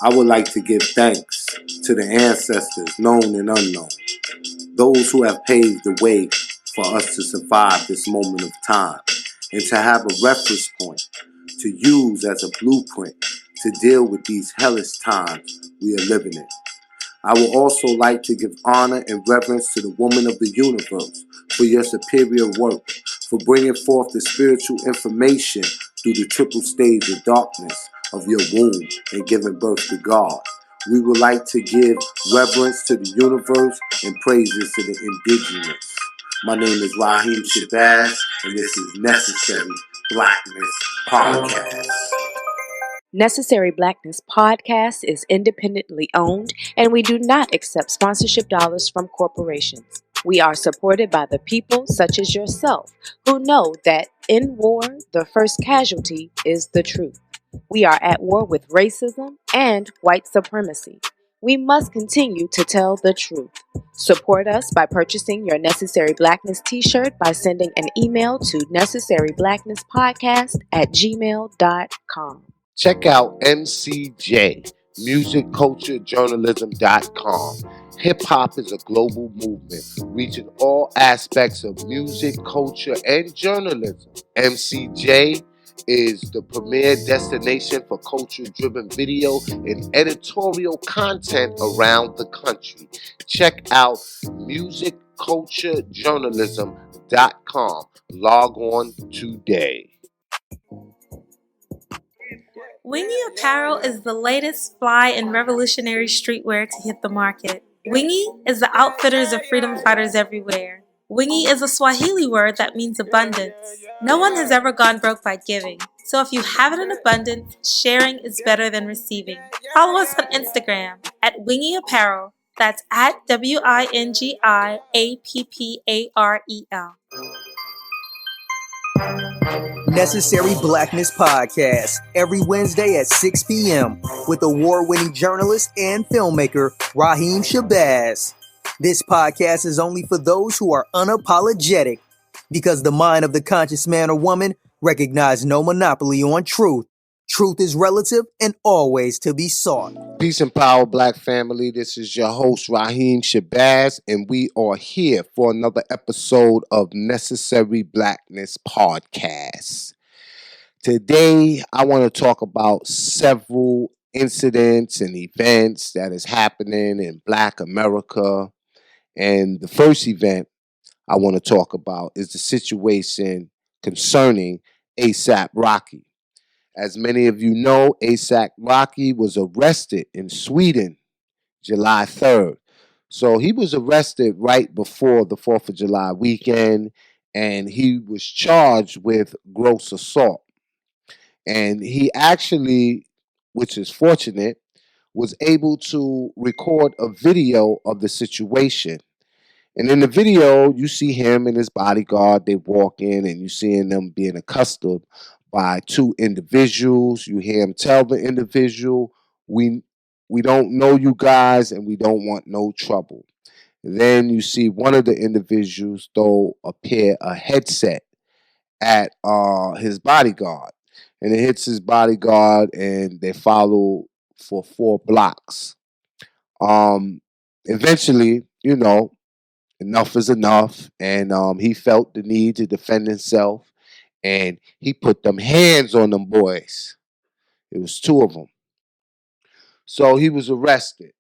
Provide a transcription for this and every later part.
I would like to give thanks to the ancestors, known and unknown, those who have paved the way for us to survive this moment of time and to have a reference point to use as a blueprint to deal with these hellish times we are living in. I would also like to give honor and reverence to the woman of the universe for your superior work, for bringing forth the spiritual information through the triple stage of darkness of your womb and giving birth to God. We would like to give reverence to the universe and praises to the indigenous. My name is Raheem Shabazz, and this is Necessary Blackness Podcast. Necessary Blackness Podcast is independently owned, and we do not accept sponsorship dollars from corporations. We are supported by the people such as yourself who know that in war, the first casualty is the truth. We are at war with racism and white supremacy. We must continue to tell the truth. Support us by purchasing your Necessary Blackness t-shirt by sending an email to necessaryblacknesspodcast@gmail.com. Check out MCJ, musicculturejournalism.com. Hip hop is a global movement, reaching all aspects of music, culture, and journalism. MCJ is the premier destination for culture-driven video and editorial content around the country. Check out musicculturejournalism.com. Log on today. Wingy Apparel is the latest fly and revolutionary streetwear to hit the market. Wingy is the outfitters of freedom fighters everywhere. Wingy is a Swahili word that means abundance. No one has ever gone broke by giving. So if you have it in abundance, sharing is better than receiving. Follow us on Instagram at Wingy Apparel. That's at WINGIAPPAREL. Necessary Blackness Podcast, every Wednesday at 6 p.m. with award-winning journalist and filmmaker Raheem Shabazz. This podcast is only for those who are unapologetic, because the mind of the conscious man or woman recognizes no monopoly on truth. Truth is relative and always to be sought. Peace and power, Black family. This is your host, Raheem Shabazz, and we are here for another episode of Necessary Blackness Podcast. Today, I want to talk about several incidents and events that is happening in Black America. And the first event I want to talk about is the situation concerning ASAP Rocky. As many of you know, ASAP Rocky was arrested in Sweden July 3rd. So he was arrested right before the 4th of July weekend, and he was charged with gross assault. And he actually, which is fortunate, was able to record a video of the situation. And in the video, you see him and his bodyguard. They walk in, and you seeing them being accosted by two individuals. You hear him tell the individual, we don't know you guys, and we don't want no trouble. Then you see one of the individuals throw a headset at his bodyguard. And it hits his bodyguard, and they follow for 4 blocks. Eventually, enough is enough, and he felt the need to defend himself, and he put them hands on them boys. It was 2 of them. So he was arrested.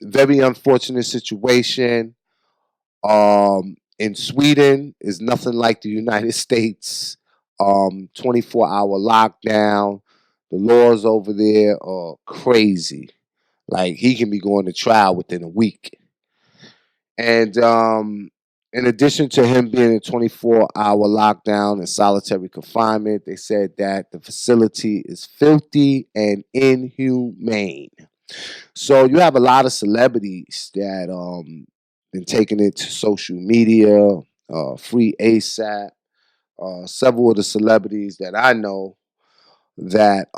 Very unfortunate situation. In Sweden is nothing like the United States. 24-hour lockdown. The laws over there are crazy. Like, he can be going to trial within a week. And in addition to him being in 24-hour lockdown and solitary confinement, they said that the facility is filthy and inhumane. So you have a lot of celebrities that been taking it to social media, free ASAP. Several of the celebrities that I know that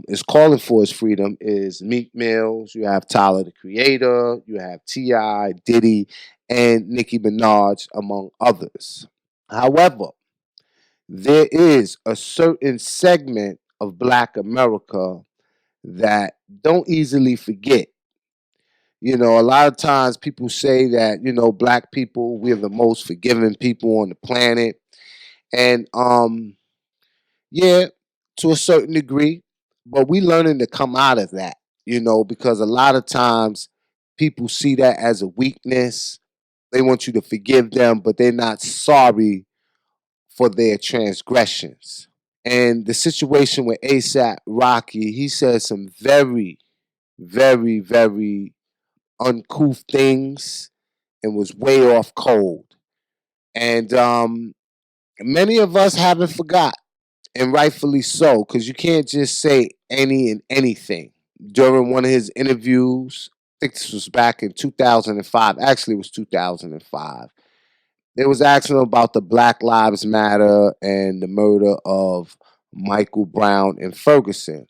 is calling for his freedom is Meek Mills. You have Tyler, the Creator. You have T.I., Diddy, and Nicki Minaj, among others. However, there is a certain segment of Black America that don't easily forget. You know, a lot of times people say that, black people, we're the most forgiving people on the planet. And yeah, to a certain degree, but we learning to come out of that, because a lot of times people see that as a weakness. They want you to forgive them, but they're not sorry for their transgressions. And the situation with ASAP Rocky, he said some very, very, very uncouth things and was way off cold. And many of us haven't forgot, and rightfully so, because you can't just say any and anything. During one of his interviews, I think this was back in 2005. Actually, it was 2005. They was asking him about the Black Lives Matter and the murder of Michael Brown in Ferguson.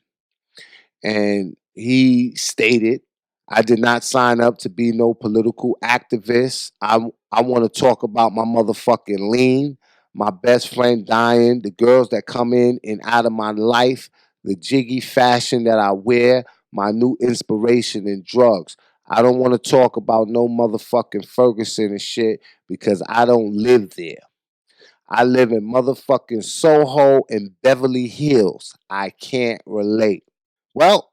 And he stated, I did not sign up to be no political activist. I want to talk about my motherfucking lean, my best friend dying, the girls that come in and out of my life, the jiggy fashion that I wear, my new inspiration in drugs. I don't want to talk about no motherfucking Ferguson and shit because I don't live there. I live in motherfucking Soho and Beverly Hills. I can't relate. Well,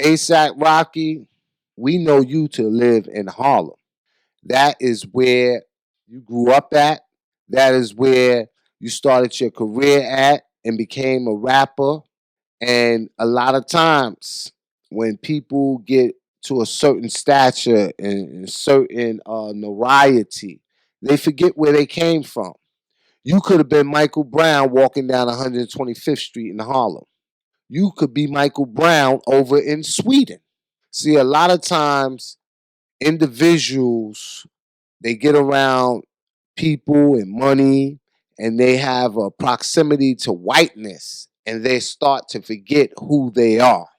ASAP Rocky, we know you to live in Harlem. That is where you grew up at. That is where you started your career at and became a rapper. And a lot of times when people get to a certain stature and certain notoriety, they forget where they came from. You could have been Michael Brown walking down 125th Street in Harlem. You could be Michael Brown over in Sweden. See, a lot of times individuals, they get around people and money and they have a proximity to whiteness and they start to forget who they are.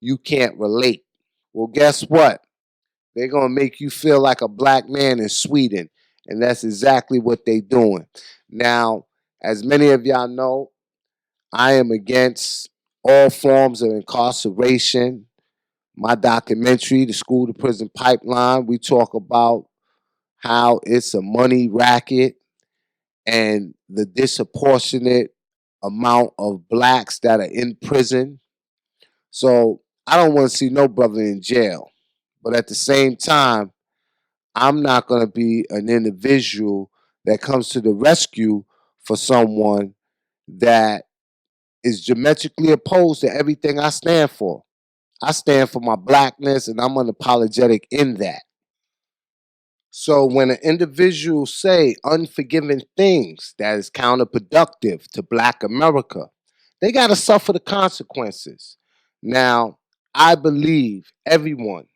You can't relate. Well, guess what? They're going to make you feel like a black man in Sweden. And that's exactly what they're doing. Now, as many of y'all know, I am against all forms of incarceration. My documentary, The School to Prison Pipeline, we talk about how it's a money racket and the disproportionate amount of blacks that are in prison. So I don't want to see no brother in jail. But at the same time, I'm not going to be an individual that comes to the rescue for someone that is geometrically opposed to everything I stand for. I stand for my blackness and I'm unapologetic in that. So when an individual say unforgiving things that is counterproductive to Black America, they got to suffer the consequences. Now, I believe everyone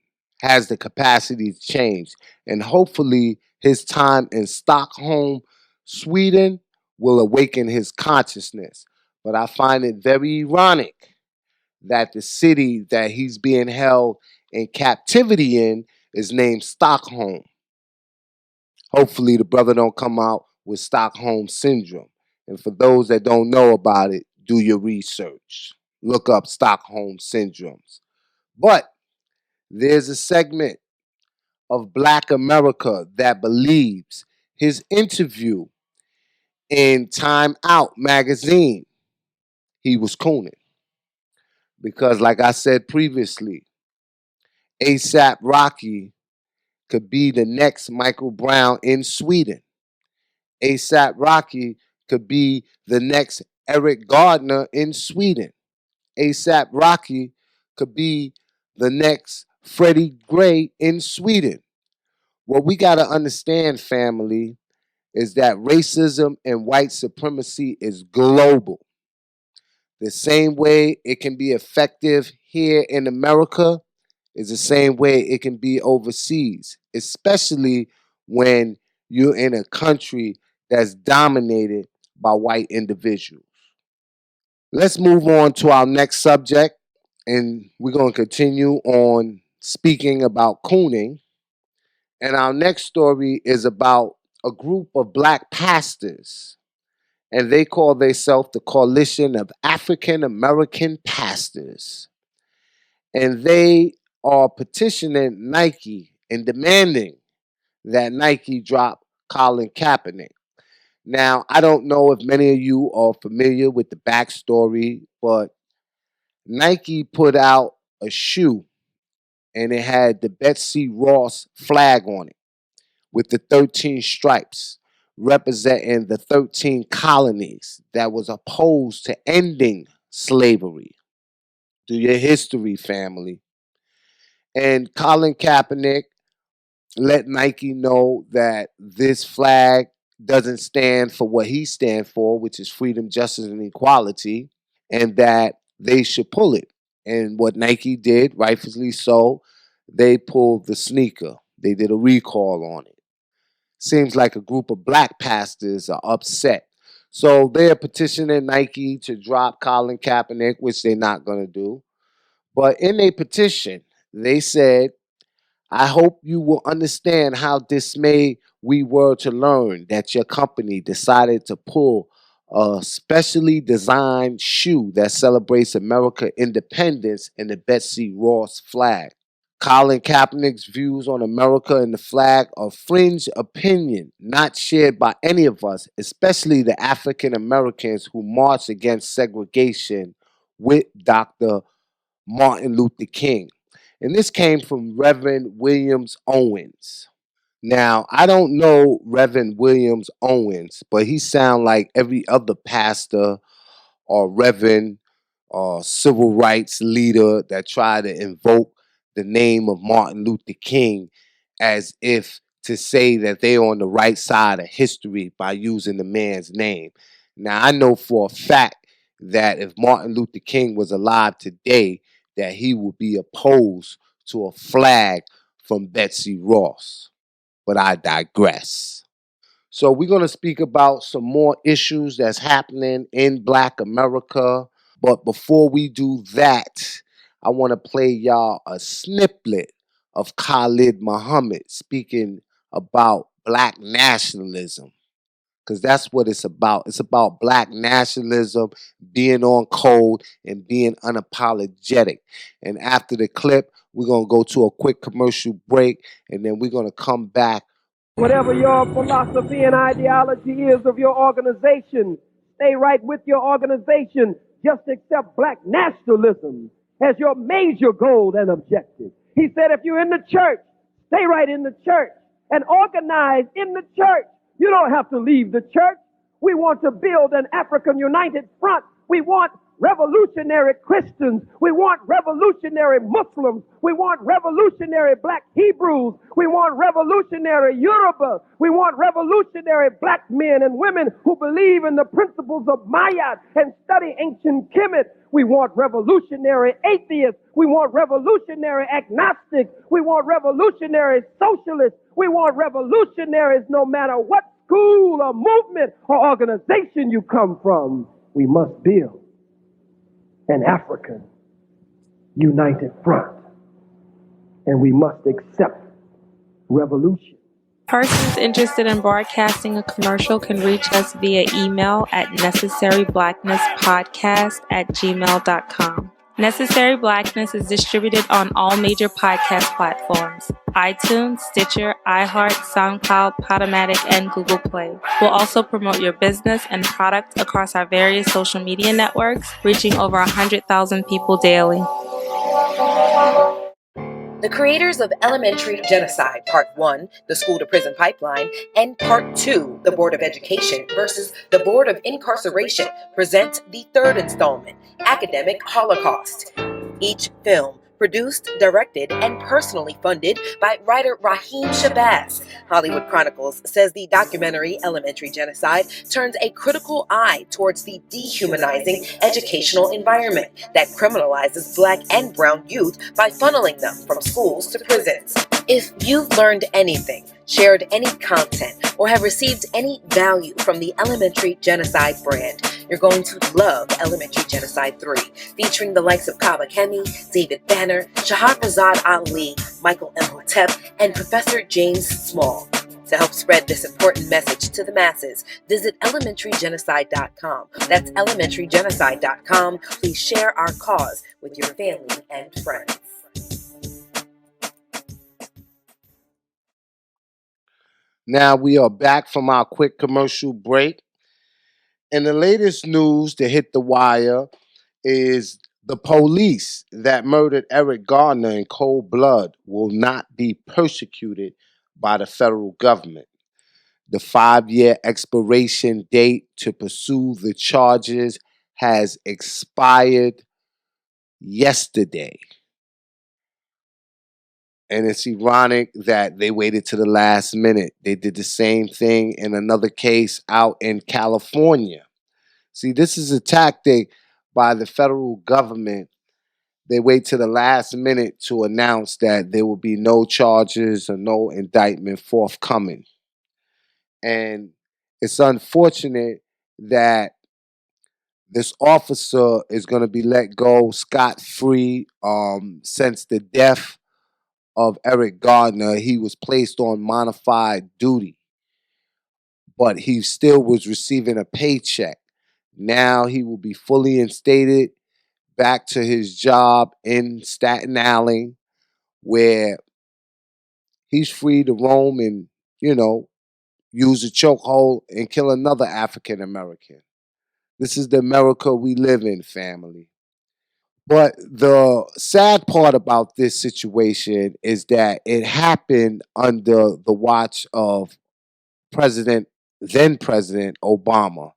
has the capacity to change, and hopefully his time in Stockholm, Sweden will awaken his consciousness. But I find it very ironic that the city that he's being held in captivity in is named Stockholm. Hopefully the brother don't come out with Stockholm Syndrome. And for those that don't know about it, do your research. Look up Stockholm Syndromes. But there's a segment of Black America that believes his interview in Time Out magazine, he was cooning. Because like I said previously, ASAP Rocky could be the next Michael Brown in Sweden. ASAP Rocky could be the next Eric Garner in Sweden. ASAP Rocky could be the next Freddie Gray in Sweden. What we got to understand, family, is that racism and white supremacy is global. The same way it can be effective here in America is the same way it can be overseas, especially when you're in a country that's dominated by white individuals. Let's move on to our next subject, and we're going to continue on speaking about cooning. And our next story is about a group of black pastors, and they call themselves the Coalition of African American Pastors. And they are petitioning Nike and demanding that Nike drop Colin Kaepernick. Now, I don't know if many of you are familiar with the backstory, but Nike put out a shoe and it had the Betsy Ross flag on it with the 13 stripes representing the 13 colonies that was opposed to ending slavery. Do your history, family. And Colin Kaepernick let Nike know that this flag doesn't stand for what he stands for, which is freedom, justice, and equality, and that they should pull it. And what Nike did, rightfully so, they pulled the sneaker. They did a recall on it. Seems like a group of black pastors are upset. So they're petitioning Nike to drop Colin Kaepernick, which they're not going to do. But in a petition, they said, I hope you will understand how dismayed we were to learn that your company decided to pull a specially designed shoe that celebrates American independence and the Betsy Ross flag. Colin Kaepernick's views on America and the flag are fringe opinion, not shared by any of us, especially the African Americans who marched against segregation with Dr. Martin Luther King. And this came from Reverend Williams Owens. Now, I don't know Reverend Williams Owens, but he sounds like every other pastor or reverend or civil rights leader that tried to invoke the name of Martin Luther King as if to say that they're on the right side of history by using the man's name. Now, I know for a fact that if Martin Luther King was alive today, that he would be opposed to a flag from Betsy Ross. But I digress. So we're going to speak about some more issues that's happening in Black America. But before we do that, I want to play y'all a snippet of Khalid Muhammad speaking about Black nationalism. Because that's what it's about. It's about Black nationalism, being on code, and being unapologetic. And after the clip, we're going to go to a quick commercial break, and then we're going to come back. Whatever your philosophy and ideology is of your organization, stay right with your organization. Just accept Black nationalism as your major goal and objective. He said, if you're in the church, stay right in the church and organize in the church. You don't have to leave the church. We want to build an African United Front. We want revolutionary Christians. We want revolutionary Muslims. We want revolutionary Black Hebrews. We want revolutionary Yoruba. We want revolutionary Black men and women who believe in the principles of Maya and study ancient Kemet. We want revolutionary atheists. We want revolutionary agnostics. We want revolutionary socialists. We want revolutionaries no matter what school or movement or organization you come from. We must build an African United Front. And we must accept revolution. Persons interested in broadcasting a commercial can reach us via email at necessaryblacknesspodcast@gmail.com. Necessary Blackness is distributed on all major podcast platforms: iTunes, Stitcher, iHeart, SoundCloud, Podomatic, and Google Play. We'll also promote your business and product across our various social media networks, reaching over 100,000 people daily. The creators of Elementary Genocide Part 1, The School to Prison Pipeline, and Part 2, The Board of Education versus the Board of Incarceration, present the third installment, Academic Holocaust. Each film produced, directed, and personally funded by writer Raheem Shabazz. Hollywood Chronicles says the documentary Elementary Genocide turns a critical eye towards the dehumanizing educational environment that criminalizes Black and brown youth by funneling them from schools to prisons. If you've learned anything, shared any content, or have received any value from the Elementary Genocide brand, you're going to love Elementary Genocide 3, featuring the likes of Kaba Kemi, David Banner, Shahrazad Ali, Michael Imhotep, and Professor James Small. To help spread this important message to the masses, visit elementarygenocide.com. That's elementarygenocide.com. Please share our cause with your family and friends. Now we are back from our quick commercial break. And the latest news to hit the wire is the police that murdered Eric Garner in cold blood will not be persecuted by the federal government. The 5-year expiration date to pursue the charges has expired yesterday. And it's ironic that they waited to the last minute. They did the same thing in another case out in California. See, this is a tactic by the federal government. They wait to the last minute to announce that there will be no charges or no indictment forthcoming. And it's unfortunate that this officer is going to be let go scot-free since the death of Eric Garner. He was placed on modified duty, but he still was receiving a paycheck. Now he will be fully instated back to his job in Staten Island, where he's free to roam and, use a chokehold and kill another African American. This is the America we live in, family. But the sad part about this situation is that it happened under the watch of then President Obama.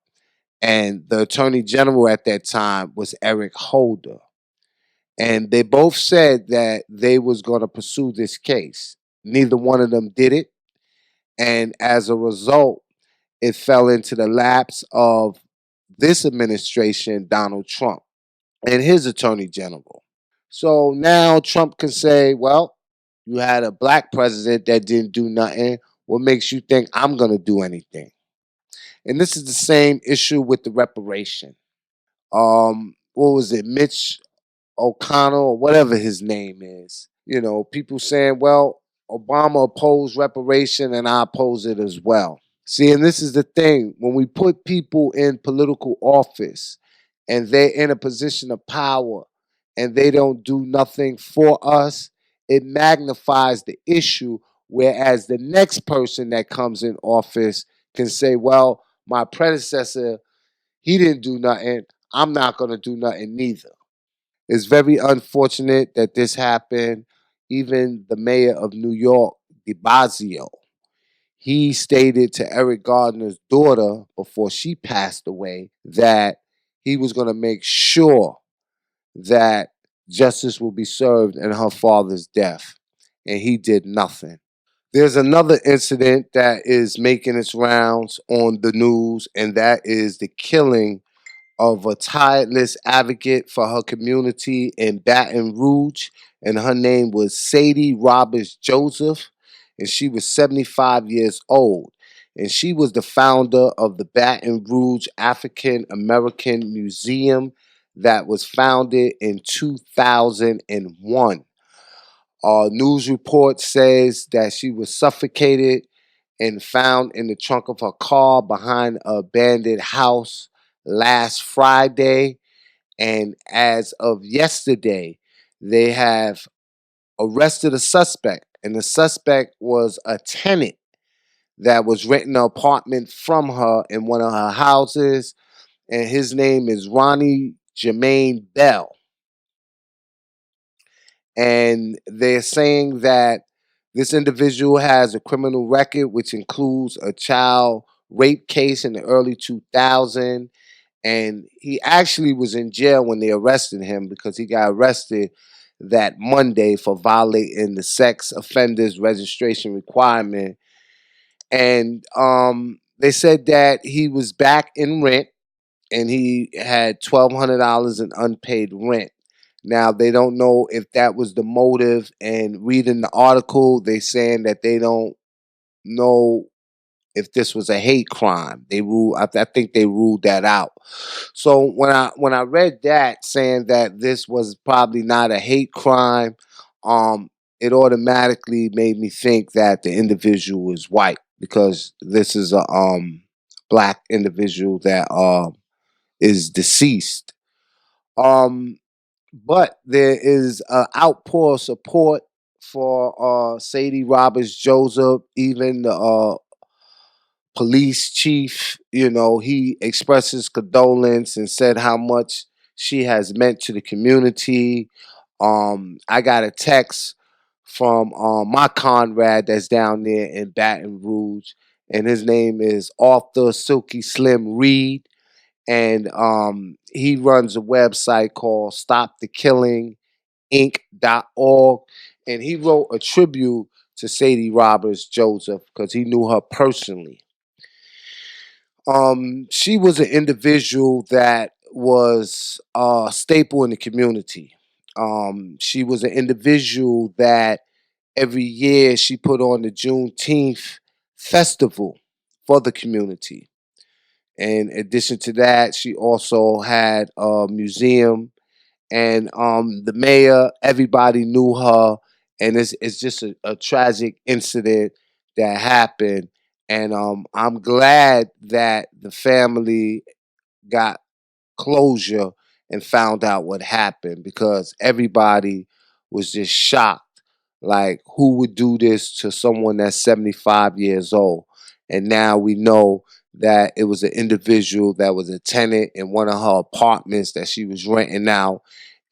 And the Attorney General at that time was Eric Holder. And they both said that they was going to pursue this case. Neither one of them did it. And as a result, it fell into the laps of this administration, Donald Trump, and his Attorney General. So now Trump can say, well, you had a black president that didn't do nothing. What makes you think I'm going to do anything? And this is the same issue with the reparation. What was it? Mitch O'Connell, or whatever his name is. People saying, well, Obama opposed reparation and I oppose it as well. See, and this is the thing. When we put people in political office and they're in a position of power and they don't do nothing for us, it magnifies the issue. Whereas the next person that comes in office can say, well, my predecessor, he didn't do nothing. I'm not going to do nothing neither. It's very unfortunate that this happened. Even the mayor of New York, de Blasio, he stated to Eric Garner's daughter before she passed away that he was going to make sure that justice will be served in her father's death. And he did nothing. There's another incident that is making its rounds on the news, and that is the killing of a tireless advocate for her community in Baton Rouge, and her name was Sadie Roberts-Joseph, and she was 75 years old. And she was the founder of the Baton Rouge African American Museum that was founded in 2001. News report says that she was suffocated and found in the trunk of her car behind an abandoned house last Friday. And as of yesterday, they have arrested a suspect. And the suspect was a tenant that was renting an apartment from her in one of her houses. And his name is Ronnie Jermaine Bell. And they're saying that this individual has a criminal record, which includes a child rape case in the early 2000s. And he actually was in jail when they arrested him because he got arrested that Monday for violating the sex offenders registration requirement. And they said that he was back in rent and he had $1,200 in unpaid rent. Now, they don't know if that was the motive, and reading the article, they saying that they don't know if this was a hate crime. I think they ruled that out. So when I read that saying that this was probably not a hate crime, it automatically made me think that the individual is white because this is a black individual that is deceased. But there is an outpour of support for Sadie Roberts-Joseph. Even the police chief, he expressed his condolence and said how much she has meant to the community. I got a text from my comrade that's down there in Baton Rouge, and his name is Arthur Silky Slim Reed, and he runs a website called StopTheKillingInc.org, and he wrote a tribute to Sadie Roberts-Joseph because he knew her personally. She was an individual that was a staple in the community. She was an individual that every year she put on the Juneteenth festival for the community. In addition to that, she also had a museum, and the mayor, everybody knew her, and it's just a tragic incident that happened. And I'm glad that the family got closure and found out what happened, because everybody was just shocked. Like, who would do this to someone that's 75 years old? And now we know that it was an individual that was a tenant in one of her apartments that she was renting out,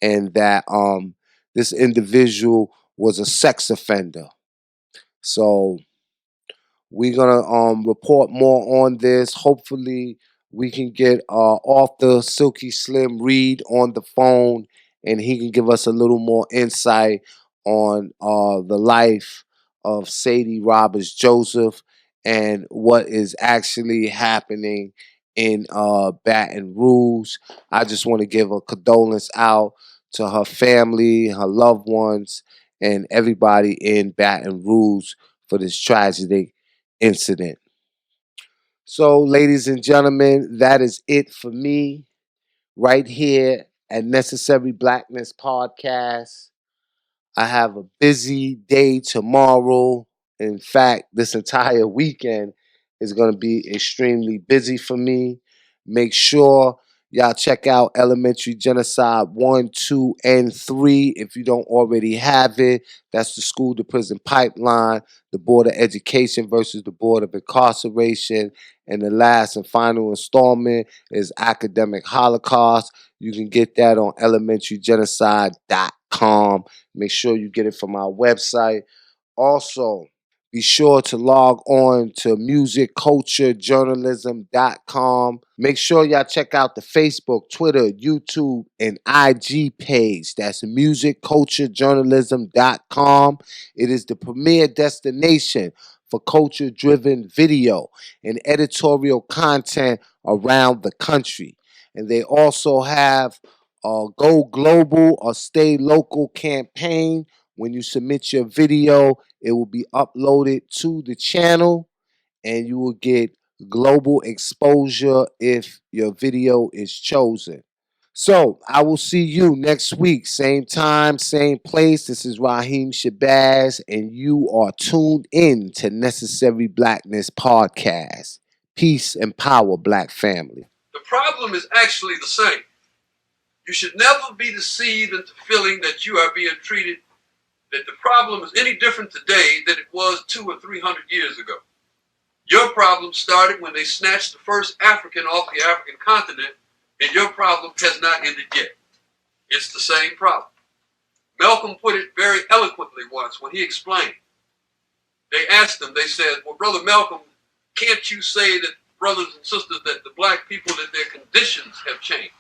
and that this individual was a sex offender. So we're gonna report more on this. Hopefully, we can get Arthur Silky Slim Reed on the phone, and he can give us a little more insight on the life of Sadie Roberts-Joseph and what is actually happening in Baton Rouge. I just want to give a condolence out to her family, her loved ones, and everybody in Baton Rouge for this tragedy incident. So, ladies and gentlemen, that is it for me right here at Necessary Blackness Podcast. I have a busy day tomorrow. In fact, this entire weekend is going to be extremely busy for me. Make sure y'all check out Elementary Genocide 1, 2, and 3 if you don't already have it. That's the school to prison pipeline, the Board of Education versus the Board of Incarceration. And the last and final installment is Academic Holocaust. You can get that on elementarygenocide.com. Make sure you get it from our website. Also, be sure to log on to musicculturejournalism.com. Make sure y'all check out the Facebook, Twitter, YouTube, and IG page. That's musicculturejournalism.com. It is the premier destination for culture-driven video and editorial content around the country. And they also have a Go Global or Stay Local campaign. When you submit your video, it will be uploaded to the channel, and you will get global exposure if your video is chosen. So I will see you next week, same time, same place. This is Raheem Shabazz, and you are tuned in to Necessary Blackness Podcast. Peace and power, Black family. The problem is actually the same. You should never be deceived into feeling that you are being treated, that the problem is any different today than it was 200 or 300 years ago. Your problem started when they snatched the first African off the African continent, and your problem has not ended yet. It's the same problem. Malcolm put it very eloquently once when he explained. They asked him, they said, well, Brother Malcolm, can't you say that, brothers and sisters, that the black people, that their conditions have changed?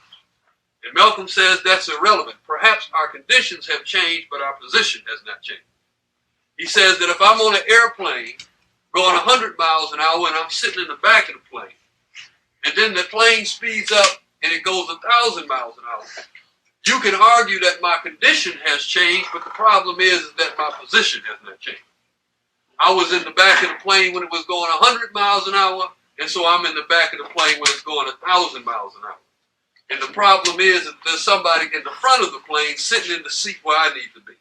And Malcolm says that's irrelevant. Perhaps our conditions have changed, but our position has not changed. He says that if I'm on an airplane going 100 miles an hour and I'm sitting in the back of the plane, and then the plane speeds up and it goes 1,000 miles an hour, you can argue that my condition has changed, but the problem is that my position has not changed. I was in the back of the plane when it was going 100 miles an hour, and so I'm in the back of the plane when it's going 1,000 miles an hour. And the problem is that there's somebody in the front of the plane sitting in the seat where I need to be.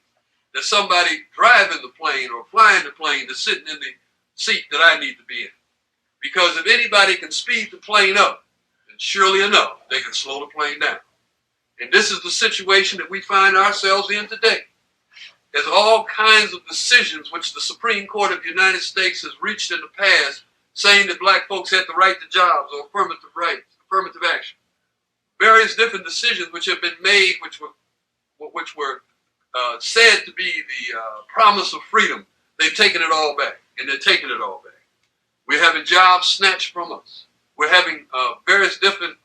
There's somebody driving the plane or flying the plane that's sitting in the seat that I need to be in. Because if anybody can speed the plane up, then surely enough, they can slow the plane down. And this is the situation that we find ourselves in today. There's all kinds of decisions which the Supreme Court of the United States has reached in the past saying that black folks had the right to jobs or affirmative rights, affirmative action. Various different decisions which have been made, which were said to be the promise of freedom. They've taken it all back, and they're taking it all back. We're having jobs snatched from us. We're having various different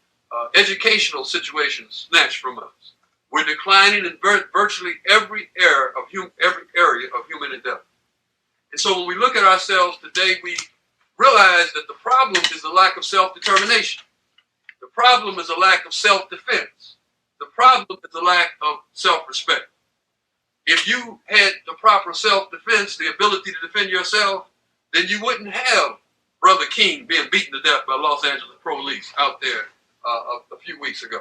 educational situations snatched from us. We're declining in virtually every area of human endeavor. And so when we look at ourselves today, we realize that the problem is a lack of self-determination. The problem is a lack of self-defense. The problem is a lack of self-respect. If you had the proper self-defense, the ability to defend yourself, then you wouldn't have Brother King being beaten to death by Los Angeles police out there a few weeks ago.